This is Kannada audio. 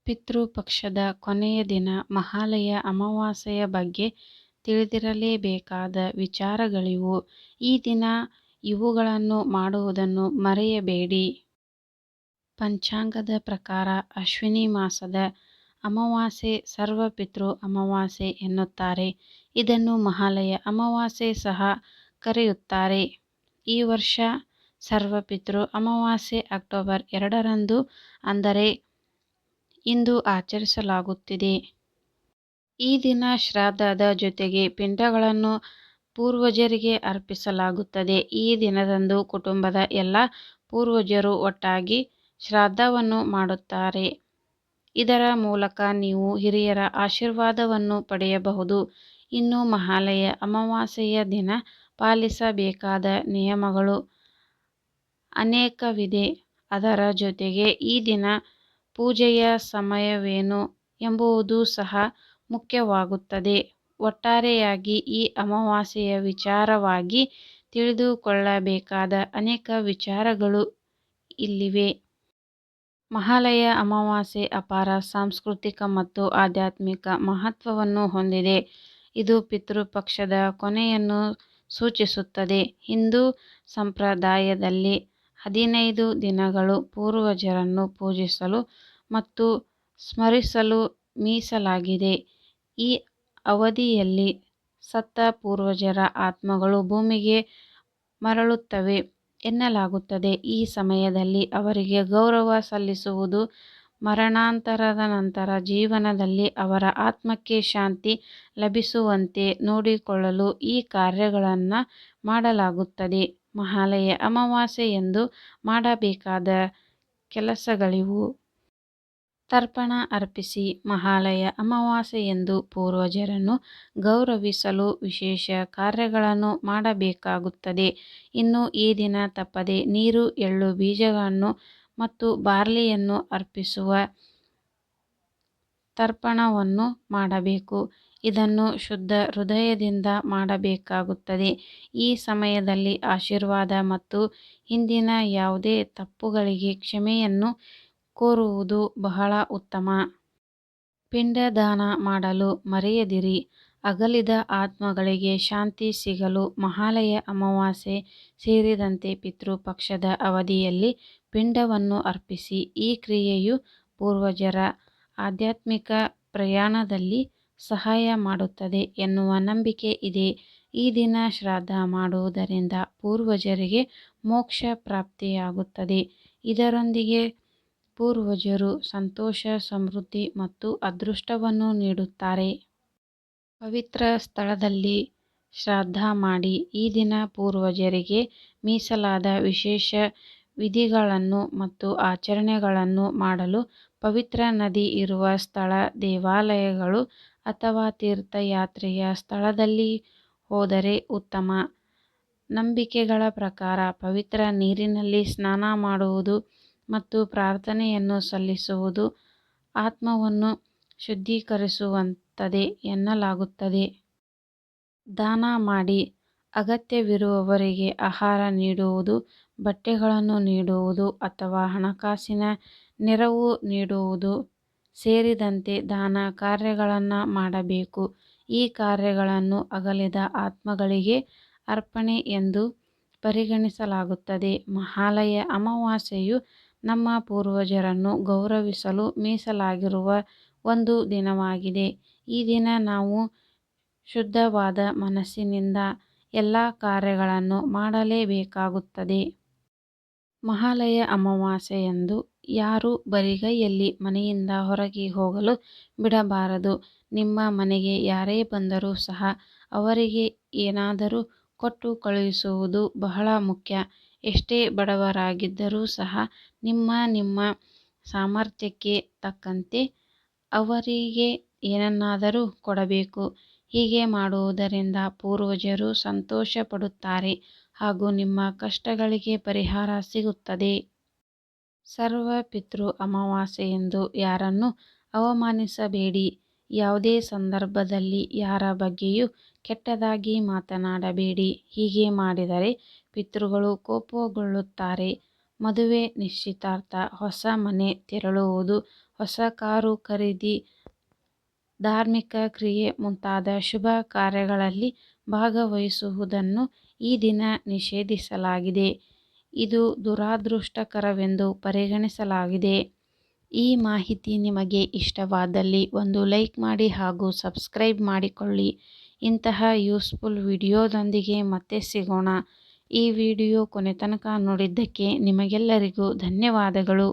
ಪಿತೃಪಕ್ಷದ ಕೊನೆಯ ದಿನ ಮಹಾಲಯ ಅಮಾವಾಸ್ಯೆಯ ಬಗ್ಗೆ ತಿಳಿದಿರಲೇಬೇಕಾದ ವಿಚಾರಗಳಿವು. ಈ ದಿನ ಇವುಗಳನ್ನು ಮಾಡುವುದನ್ನು ಮರೆಯಬೇಡಿ. ಪಂಚಾಂಗದ ಪ್ರಕಾರ ಅಶ್ವಿನಿ ಮಾಸದ ಅಮಾವಾಸ್ಯೆ ಸರ್ವಪಿತೃ ಅಮಾವಾಸ್ಯೆ ಎನ್ನುತ್ತಾರೆ. ಇದನ್ನು ಮಹಾಲಯ ಅಮಾವಾಸ್ಯೆ ಸಹ ಕರೆಯುತ್ತಾರೆ. ಈ ವರ್ಷ ಸರ್ವಪಿತೃ ಅಮಾವಾಸ್ಯೆ ಅಕ್ಟೋಬರ್ 2ರಂದು ಅಂದರೆ ಇಂದು ಆಚರಿಸಲಾಗುತ್ತಿದೆ. ಈ ದಿನ ಶ್ರಾದ್ದದ ಜೊತೆಗೆ ಪಿಂಡಗಳನ್ನು ಪೂರ್ವಜರಿಗೆ ಅರ್ಪಿಸಲಾಗುತ್ತದೆ. ಈ ದಿನದಂದು ಕುಟುಂಬದ ಎಲ್ಲ ಪೂರ್ವಜರು ಒಟ್ಟಾಗಿ ಶ್ರಾದ್ದವನ್ನು ಮಾಡುತ್ತಾರೆ. ಇದರ ಮೂಲಕ ನೀವು ಹಿರಿಯರ ಆಶೀರ್ವಾದವನ್ನು ಪಡೆಯಬಹುದು. ಇನ್ನು ಮಹಾಲಯ ಅಮಾವಾಸ್ಯೆಯ ದಿನ ಪಾಲಿಸಬೇಕಾದ ನಿಯಮಗಳು ಅನೇಕವಿದೆ. ಅದರ ಜೊತೆಗೆ ಈ ದಿನ ಪೂಜೆಯ ಸಮಯವೇನು ಎಂಬುದು ಸಹ ಮುಖ್ಯವಾಗುತ್ತದೆ. ಒಟ್ಟಾರೆಯಾಗಿ ಈ ಅಮಾವಾಸ್ಯೆಯ ವಿಚಾರವಾಗಿ ತಿಳಿದುಕೊಳ್ಳಬೇಕಾದ ಅನೇಕ ವಿಚಾರಗಳು ಇಲ್ಲಿವೆ. ಮಹಾಲಯ ಅಮಾವಾಸ್ಯೆ ಅಪಾರ ಸಾಂಸ್ಕೃತಿಕ ಮತ್ತು ಆಧ್ಯಾತ್ಮಿಕ ಮಹತ್ವವನ್ನು ಹೊಂದಿದೆ. ಇದು ಪಿತೃಪಕ್ಷದ ಕೊನೆಯನ್ನು ಸೂಚಿಸುತ್ತದೆ. ಹಿಂದೂ ಸಂಪ್ರದಾಯದಲ್ಲಿ 15 ದಿನಗಳು ಪೂರ್ವಜರನ್ನು ಪೂಜಿಸಲು ಮತ್ತು ಸ್ಮರಿಸಲು ಮೀಸಲಾಗಿದೆ. ಈ ಅವಧಿಯಲ್ಲಿ ಸತ್ತ ಪೂರ್ವಜರ ಆತ್ಮಗಳು ಭೂಮಿಗೆ ಮರಳುತ್ತವೆ ಎನ್ನಲಾಗುತ್ತದೆ. ಈ ಸಮಯದಲ್ಲಿ ಅವರಿಗೆ ಗೌರವ ಸಲ್ಲಿಸುವುದು, ಮರಣಾನಂತರದ ಜೀವನದಲ್ಲಿ ಅವರ ಆತ್ಮಕ್ಕೆ ಶಾಂತಿ ಲಭಿಸುವಂತೆ ನೋಡಿಕೊಳ್ಳಲು ಈ ಕಾರ್ಯಗಳನ್ನು ಮಾಡಲಾಗುತ್ತದೆ. ಮಹಾಲಯ ಅಮಾವಾಸ್ಯೆಯಂದು ಮಾಡಬೇಕಾದ ಕೆಲಸಗಳಿವು. ತರ್ಪಣ ಅರ್ಪಿಸಿ. ಮಹಾಲಯ ಅಮಾವಾಸ್ಯೆಯಂದು ಪೂರ್ವಜರನ್ನು ಗೌರವಿಸಲು ವಿಶೇಷ ಕಾರ್ಯಗಳನ್ನು ಮಾಡಬೇಕಾಗುತ್ತದೆ. ಇನ್ನು ಈ ದಿನ ತಪ್ಪದೆ ನೀರು, ಎಳ್ಳು ಬೀಜಗಳನ್ನು ಮತ್ತು ಬಾರ್ಲಿಯನ್ನು ಅರ್ಪಿಸುವ ತರ್ಪಣವನ್ನು ಮಾಡಬೇಕು. ಇದನ್ನು ಶುದ್ಧ ಹೃದಯದಿಂದ ಮಾಡಬೇಕಾಗುತ್ತದೆ. ಈ ಸಮಯದಲ್ಲಿ ಆಶೀರ್ವಾದ ಮತ್ತು ಹಿಂದಿನ ಯಾವುದೇ ತಪ್ಪುಗಳಿಗೆ ಕ್ಷಮೆಯನ್ನು ಕೋರುವುದು ಬಹಳ ಉತ್ತಮ. ಪಿಂಡದಾನ ಮಾಡಲು ಮರೆಯದಿರಿ. ಅಗಲಿದ ಆತ್ಮಗಳಿಗೆ ಶಾಂತಿ ಸಿಗಲು ಮಹಾಲಯ ಅಮಾವಾಸ್ಯೆ ಸೇರಿದಂತೆ ಪಿತೃಪಕ್ಷದ ಅವಧಿಯಲ್ಲಿ ಪಿಂಡವನ್ನು ಅರ್ಪಿಸಿ. ಈ ಕ್ರಿಯೆಯು ಪೂರ್ವಜರ ಆಧ್ಯಾತ್ಮಿಕ ಪ್ರಯಾಣದಲ್ಲಿ ಸಹಾಯ ಮಾಡುತ್ತದೆ ಎನ್ನುವ ನಂಬಿಕೆ ಇದೆ. ಈ ದಿನ ಶ್ರಾದ್ದ ಮಾಡುವುದರಿಂದ ಪೂರ್ವಜರಿಗೆ ಮೋಕ್ಷ ಪ್ರಾಪ್ತಿಯಾಗುತ್ತದೆ. ಇದರೊಂದಿಗೆ ಪೂರ್ವಜರು ಸಂತೋಷ, ಸಮೃದ್ಧಿ ಮತ್ತು ಅದೃಷ್ಟವನ್ನು ನೀಡುತ್ತಾರೆ. ಪವಿತ್ರ ಸ್ಥಳದಲ್ಲಿ ಶ್ರಾದ್ದ ಮಾಡಿ. ಈ ದಿನ ಪೂರ್ವಜರಿಗೆ ಮೀಸಲಾದ ವಿಶೇಷ ವಿಧಿಗಳನ್ನು ಮತ್ತು ಆಚರಣೆಗಳನ್ನು ಮಾಡಲು ಪವಿತ್ರ ನದಿ ಇರುವ ಸ್ಥಳ, ದೇವಾಲಯಗಳು ಅಥವಾ ತೀರ್ಥಯಾತ್ರೆಯ ಸ್ಥಳದಲ್ಲಿ ಹೋದರೆ ಉತ್ತಮ. ನಂಬಿಕೆಗಳ ಪ್ರಕಾರ ಪವಿತ್ರ ನೀರಿನಲ್ಲಿ ಸ್ನಾನ ಮಾಡುವುದು ಮತ್ತು ಪ್ರಾರ್ಥನೆಯನ್ನು ಸಲ್ಲಿಸುವುದು ಆತ್ಮವನ್ನು ಶುದ್ಧೀಕರಿಸುತ್ತದೆ ಎನ್ನಲಾಗುತ್ತದೆ. ದಾನ ಮಾಡಿ. ಅಗತ್ಯವಿರುವವರಿಗೆ ಆಹಾರ ನೀಡುವುದು, ಬಟ್ಟೆಗಳನ್ನು ನೀಡುವುದು ಅಥವಾ ಹಣಕಾಸಿನ ನೆರವು ನೀಡುವುದು ಸೇರಿದಂತೆ ದಾನ ಕಾರ್ಯಗಳನ್ನು ಮಾಡಬೇಕು. ಈ ಕಾರ್ಯಗಳನ್ನು ಅಗಲಿದ ಆತ್ಮಗಳಿಗೆ ಅರ್ಪಣೆ ಎಂದು ಪರಿಗಣಿಸಲಾಗುತ್ತದೆ. ಮಹಾಲಯ ಅಮಾವಾಸ್ಯೆಯು ನಮ್ಮ ಪೂರ್ವಜರನ್ನು ಗೌರವಿಸಲು ಮೀಸಲಾಗಿರುವ ಒಂದು ದಿನವಾಗಿದೆ. ಈ ದಿನ ನಾವು ಶುದ್ಧವಾದ ಮನಸ್ಸಿನಿಂದ ಎಲ್ಲ ಕಾರ್ಯಗಳನ್ನು ಮಾಡಲೇಬೇಕಾಗುತ್ತದೆ. ಮಹಾಲಯ ಅಮಾವಾಸ್ಯೆಯಂದು ಯಾರೂ ಬರಿಗೈಯಲ್ಲಿ ಮನೆಯಿಂದ ಹೊರಗೆ ಹೋಗಲು ಬಿಡಬಾರದು. ನಿಮ್ಮ ಮನೆಗೆ ಯಾರೇ ಬಂದರೂ ಸಹ ಅವರಿಗೆ ಏನಾದರೂ ಕೊಟ್ಟು ಕಳುಹಿಸುವುದು ಬಹಳ ಮುಖ್ಯ. ಎಷ್ಟೇ ಬಡವರಾಗಿದ್ದರೂ ಸಹ ನಿಮ್ಮ ಸಾಮರ್ಥ್ಯಕ್ಕೆ ತಕ್ಕಂತೆ ಅವರಿಗೆ ಏನನ್ನಾದರೂ ಕೊಡಬೇಕು. ಹೀಗೆ ಮಾಡುವುದರಿಂದ ಪೂರ್ವಜರು ಸಂತೋಷ ಪಡುತ್ತಾರೆ ಹಾಗೂ ನಿಮ್ಮ ಕಷ್ಟಗಳಿಗೆ ಪರಿಹಾರ ಸಿಗುತ್ತದೆ. ಸರ್ವಪಿತೃ ಅಮಾವಾಸ್ಯೆಯಂದು ಯಾರನ್ನೂ ಅವಮಾನಿಸಬೇಡಿ. ಯಾವುದೇ ಸಂದರ್ಭದಲ್ಲಿ ಯಾರ ಬಗ್ಗೆಯೂ ಕೆಟ್ಟದಾಗಿ ಮಾತನಾಡಬೇಡಿ. ಹೀಗೆ ಮಾಡಿದರೆ ಪಿತೃಗಳು ಕೋಪಗೊಳ್ಳುತ್ತಾರೆ. ಮದುವೆ, ನಿಶ್ಚಿತಾರ್ಥ, ಹೊಸ ಮನೆ ತೆರಳುವುದು, ಹೊಸ ಕಾರು ಖರೀದಿ, ಧಾರ್ಮಿಕ ಕ್ರಿಯೆ ಮುಂತಾದ ಶುಭ ಕಾರ್ಯಗಳಲ್ಲಿ ಭಾಗವಹಿಸುವುದನ್ನು ಈ ದಿನ ನಿಷೇಧಿಸಲಾಗಿದೆ. ಇದು ದುರಾದೃಷ್ಟಕರವೆಂದು ಪರಿಗಣಿಸಲಾಗಿದೆ. ಈ ಮಾಹಿತಿ ನಿಮಗೆ ಇಷ್ಟವಾದಲ್ಲಿ ಒಂದು ಲೈಕ್ ಮಾಡಿ ಹಾಗೂ ಸಬ್ಸ್ಕ್ರೈಬ್ ಮಾಡಿಕೊಳ್ಳಿ. ಇಂತಹ ಯೂಸ್ಫುಲ್ ವಿಡಿಯೋದೊಂದಿಗೆ ಮತ್ತೆ ಸಿಗೋಣ. ಈ ವಿಡಿಯೋ ಕೊನೆ ತನಕ ನೋಡಿದ್ದಕ್ಕೆ ನಿಮಗೆಲ್ಲರಿಗೂ ಧನ್ಯವಾದಗಳು.